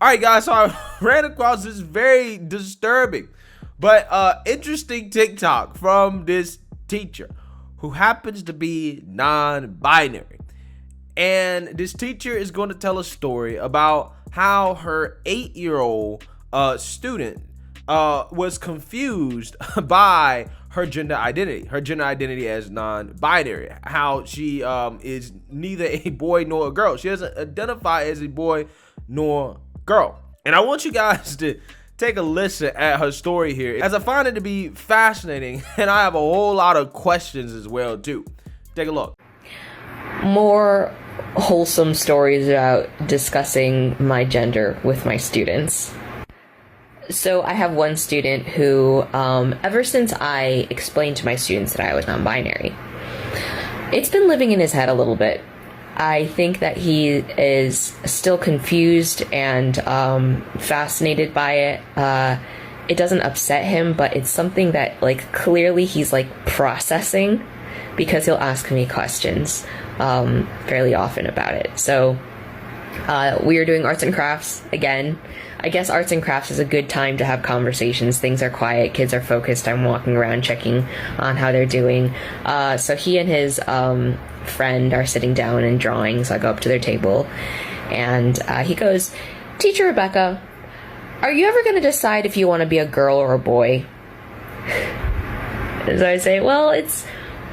All right, guys. So I ran across this very disturbing but interesting TikTok from this teacher who happens to be non-binary. And this teacher is going to tell a story about how her 8-year-old student was confused by her gender identity as non-binary, how she is neither a boy nor a girl. She doesn't identify as a boy nor girl. And I want you guys to take a listen at her story here, as I find it to be fascinating, and I have a whole lot of questions as well too. Take a look. More wholesome stories about discussing my gender with my students. So I have one student who, ever since I explained to my students that I was non-binary, it's been living in his head a little bit. I think that he is still confused and fascinated by it. It doesn't upset him, but it's something that, like, clearly he's, like, processing, because he'll ask me questions fairly often about it. So we are doing arts and crafts again. I guess arts and crafts is a good time to have conversations. Things are quiet, kids are focused. I'm walking around checking on how they're doing. So he and his friend are sitting down and drawing. So I go up to their table and he goes, "Teacher Rebecca, are you ever going to decide if you want to be a girl or a boy?" So I say, well, it's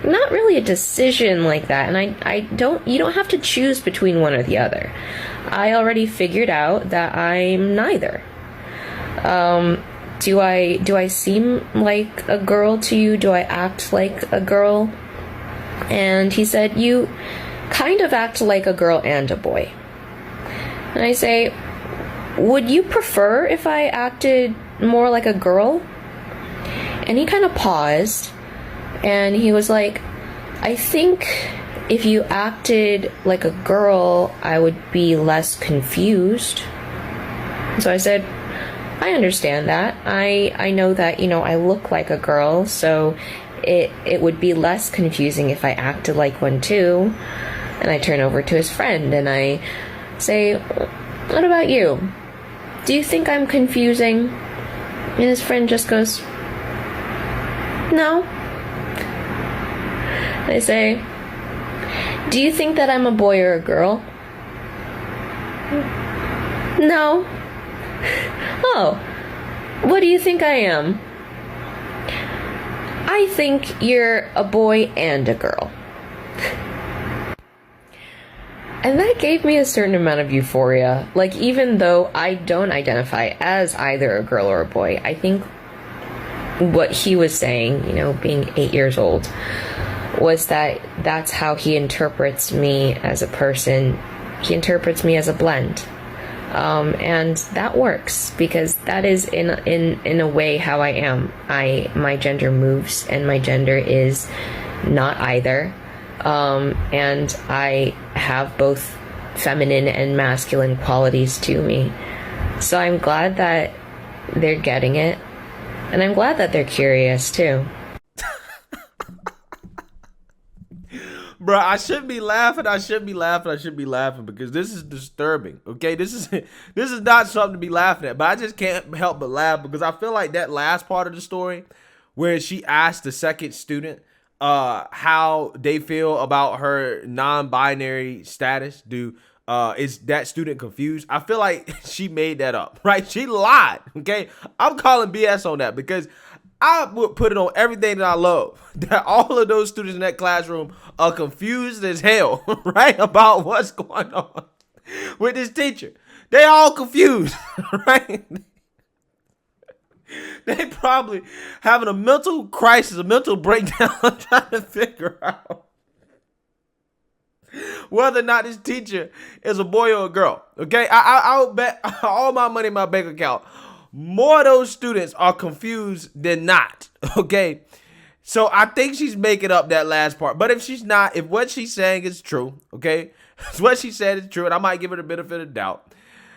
not really a decision like that, and you don't have to choose between one or the other. I already figured out that I'm neither. Do I seem like a girl to you? Do I act like a girl? And he said, "You kind of act like a girl and a boy." And I say, "Would you prefer if I acted more like a girl?" And he kind of paused, and he was like, "I think if you acted like a girl, I would be less confused." So I said, "I understand that. I know that, I look like a girl, so it would be less confusing if I acted like one too." And I turn over to his friend and I say, "What about you? Do you think I'm confusing?" And his friend just goes, "No." I say, "Do you think that I'm a boy or a girl?" "No." "Oh, what do you think I am?" "I think you're a boy and a girl." And that gave me a certain amount of euphoria. Like, even though I don't identify as either a girl or a boy, I think what he was saying, being 8 years old, was that that's how he interprets me as a person. He interprets me as a blend. And that works, because that is in a way how I am. My gender moves, and my gender is not either. And I have both feminine and masculine qualities to me. So I'm glad that they're getting it, and I'm glad that they're curious too. Bro, I shouldn't be laughing. I shouldn't be laughing. I should be laughing because this is disturbing. Okay, this is not something to be laughing at. But I just can't help but laugh because I feel like that last part of the story, where she asked the second student how they feel about her non-binary status. Is that student confused? I feel like she made that up, right? She lied. Okay, I'm calling BS on that, because I would put it on everything that I love that all of those students in that classroom are confused as hell, right, about what's going on with this teacher. They all confused, right? They probably having a mental crisis, a mental breakdown, trying to figure out whether or not this teacher is a boy or a girl. Okay, I'll bet all my money in my bank account, more of those students are confused than not. Okay, so I think she's making up that last part. But if she's not, if what she's saying is true, okay, if what she said is true, and I might give her the benefit of doubt,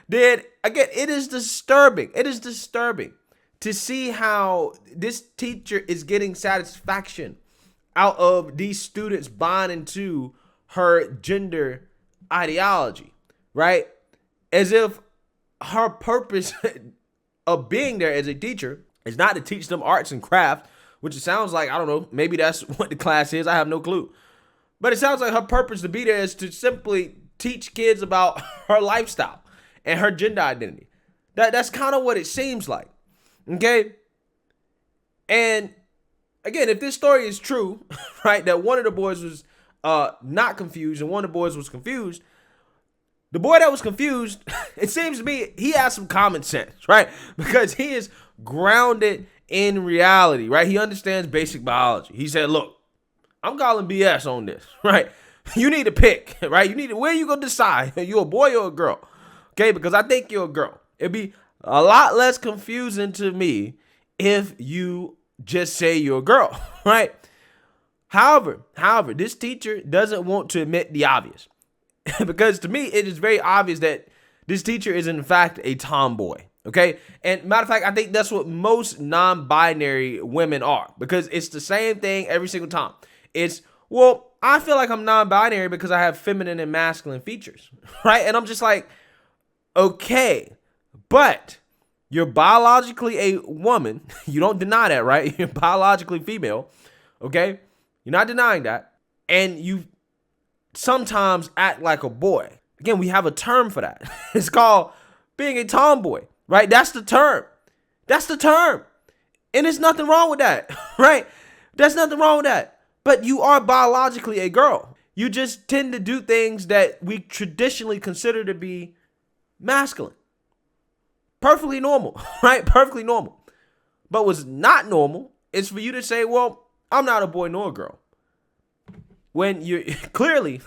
then again, it is disturbing. It is disturbing to see how this teacher is getting satisfaction out of these students buying into her gender ideology, right? As if her purpose of being there as a teacher is not to teach them arts and crafts, which it sounds like, I don't know, maybe that's what the class is. I have no clue. But it sounds like her purpose to be there is to simply teach kids about her lifestyle and her gender identity. That's kind of what it seems like. Okay? And again, if this story is true, right, that one of the boys was not confused and one of the boys was confused, the boy that was confused, it seems to me he has some common sense, right? Because he is grounded in reality, right? He understands basic biology. He said, look, I'm calling BS on this, right? You need to pick, right? You need to, where you gonna decide? Are you a boy or a girl? Okay, because I think you're a girl. It'd be a lot less confusing to me if you just say you're a girl, right? However, this teacher doesn't want to admit the obvious. Because to me, it is very obvious that this teacher is in fact a tomboy. Okay. And matter of fact, I think that's what most non-binary women are, because it's the same thing every single time. It's, well, I feel like I'm non-binary because I have feminine and masculine features. Right. And I'm just like, okay, but you're biologically a woman. You don't deny that, right? You're biologically female. Okay. You're not denying that. And you sometimes act like a boy. Again, we have a term for that. It's called being a tomboy, right? That's the term. That's the term. And there's nothing wrong with that, right? There's nothing wrong with that. But you are biologically a girl. You just tend to do things that we traditionally consider to be masculine. Perfectly normal, right? Perfectly normal. But what's not normal is for you to say, well, I'm not a boy nor a girl, when you're clearly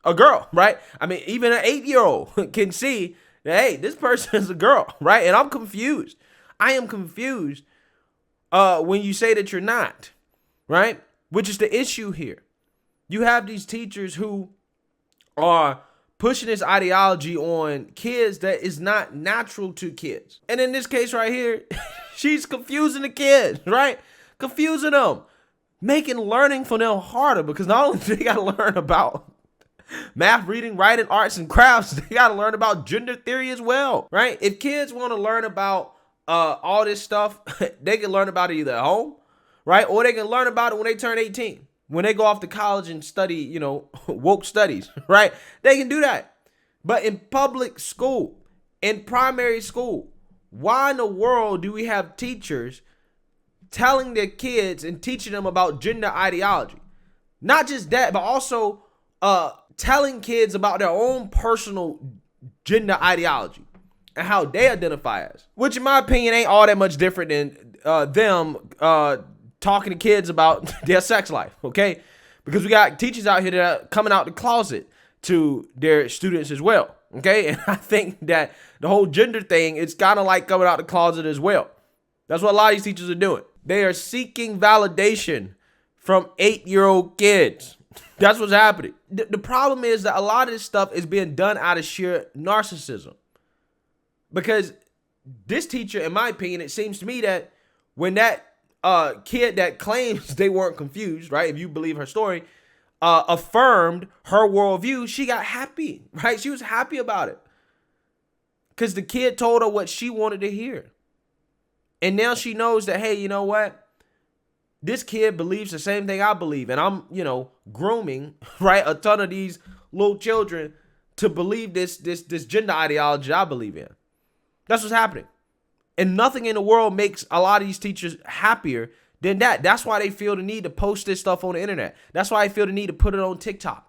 a girl, right? I mean, even an 8-year-old can see that, hey, this person is a girl, right? And I'm confused. I am confused when you say that you're not, right? Which is the issue here. You have these teachers who are pushing this ideology on kids that is not natural to kids. And in this case right here, she's confusing the kids, right? Confusing them. Making learning for them harder, because not only do they got to learn about math, reading, writing, arts, and crafts, they got to learn about gender theory as well, right? If kids want to learn about all this stuff, they can learn about it either at home, right? Or they can learn about it when they turn 18, when they go off to college and study, woke studies, right? They can do that. But in public school, in primary school, why in the world do we have teachers telling their kids and teaching them about gender ideology? Not just that, but also telling kids about their own personal gender ideology and how they identify as, which in my opinion ain't all that much different than them talking to kids about their sex life, okay? Because we got teachers out here that are coming out the closet to their students as well, okay? And I think that the whole gender thing, it's kind of like coming out the closet as well. That's what a lot of these teachers are doing. They are seeking validation from 8-year-old kids. That's what's happening. The problem is that a lot of this stuff is being done out of sheer narcissism. Because this teacher, in my opinion, it seems to me that when that kid that claims they weren't confused, right, if you believe her story, affirmed her worldview, she got happy, right? She was happy about it. Because the kid told her what she wanted to hear. And now she knows that, hey, you know what? This kid believes the same thing I believe. And I'm, grooming, right, a ton of these little children to believe this gender ideology I believe in. That's what's happening. And nothing in the world makes a lot of these teachers happier than that. That's why they feel the need to post this stuff on the internet. That's why they feel the need to put it on TikTok.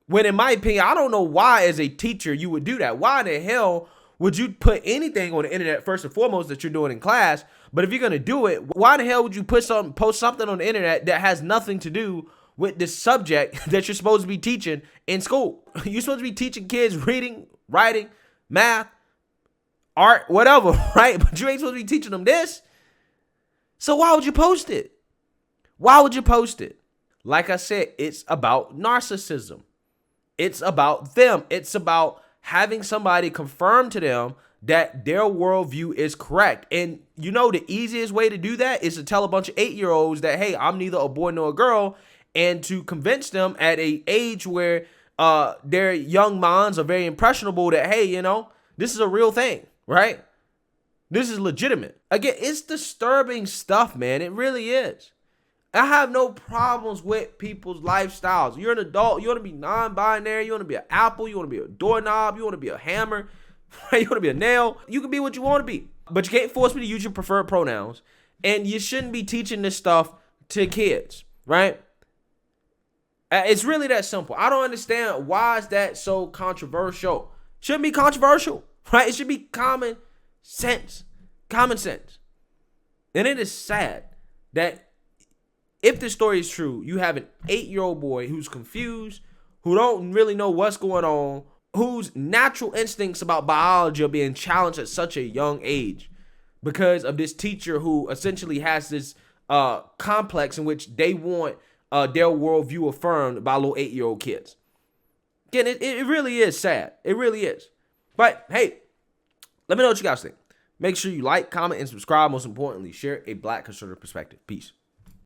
When in my opinion, I don't know why as a teacher you would do that. Why in the hell would you put anything on the internet, first and foremost, that you're doing in class? But if you're going to do it, why the hell would you post something on the internet that has nothing to do with the subject that you're supposed to be teaching in school? You're supposed to be teaching kids reading, writing, math, art, whatever, right? But you ain't supposed to be teaching them this. So why would you post it? Why would you post it? Like I said, it's about narcissism. It's about them. It's about having somebody confirm to them that their worldview is correct. And the easiest way to do that is to tell a bunch of 8-year-olds that, hey, I'm neither a boy nor a girl, and to convince them at an age where their young minds are very impressionable that, hey, this is a real thing. right? This is legitimate. Again, it's disturbing stuff, man. It really is. I have no problems with people's lifestyles. You're an adult. You want to be non-binary. You want to be an apple. You want to be a doorknob. You want to be a hammer. You want to be a nail. You can be what you want to be. But you can't force me to use your preferred pronouns. And you shouldn't be teaching this stuff to kids, right? It's really that simple. I don't understand why is that so controversial. Shouldn't be controversial, right? It should be common sense. Common sense. And it is sad that if this story is true, you have an 8-year-old boy who's confused, who don't really know what's going on, whose natural instincts about biology are being challenged at such a young age because of this teacher who essentially has this complex in which they want their worldview affirmed by little 8-year-old kids. Again, it really is sad. It really is. But hey, let me know what you guys think. Make sure you like, comment, and subscribe. Most importantly, share a Black conservative perspective. Peace.